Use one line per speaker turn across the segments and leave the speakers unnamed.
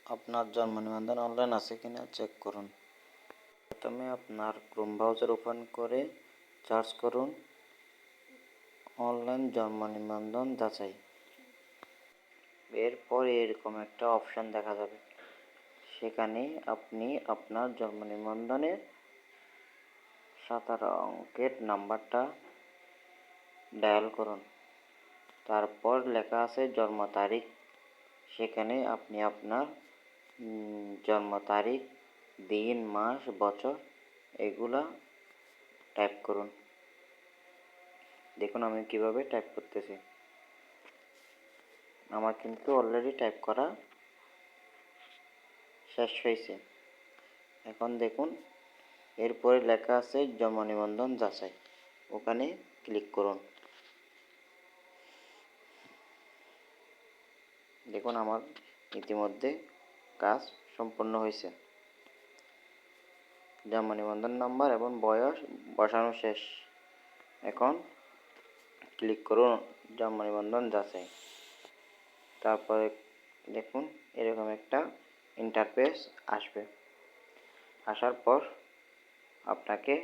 আপনার জন্ম নিবন্ধন অনলাইন আছে কিনা চেক করুন। প্রথমে আপনার ক্রোম ব্রাউজার ওপেন করে সার্চ করুন অনলাইন জন্ম নিবন্ধন যাচাই। এরপর এরকম একটা অপশন দেখা যাবে, সেখানে আপনি আপনার জন্ম নিবন্ধনের 17 অঙ্কের নাম্বারটা ডায়াল করুন। তারপর লেখা আছে জন্ম তারিখ, সেখানে আপনি আপনার জন্ম তারিখ, দিন, মাস, বছর এগুলা টাইপ করুন। দেখুন আমি কিভাবে টাইপ করতেছি। আমার কিন্তু অলরেডি টাইপ করা শেষ হয়েছে। এখন দেখুন এরপরে লেখা আছে জন্ম নিবন্ধন যাচাই, ওখানে ক্লিক করুন। দেখুন আমার ইতিমধ্যে কাজ সম্পন্ন হয়েছে। জন্ম নিবন্ধন নাম্বার এবং বয়স বসানো শেষ। এখন ক্লিক করুন জন্ম নিবন্ধন যাচাই। তারপরে দেখুন এরকম একটা ইন্টারফেস আসবে। আসার পর আপনাকে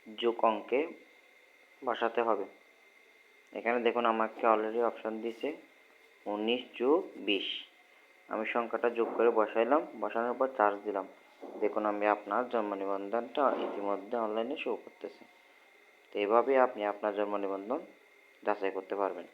যোগ অঙ্কে বসাতে হবে। এখানে দেখুন আমাকে অলরেডি অপশন দিয়েছে 19 যোগ 20। আমি সংখ্যাটা যোগ করে বসাইলাম, বসানোর পর চার্জ দিলাম। দেখুন আমি আপনার জন্ম নিবন্ধনটা ইতিমধ্যে অনলাইনে শো করতেছে। তো এভাবে আপনি আপনার জন্ম নিবন্ধন যাচাই করতে পারবেন।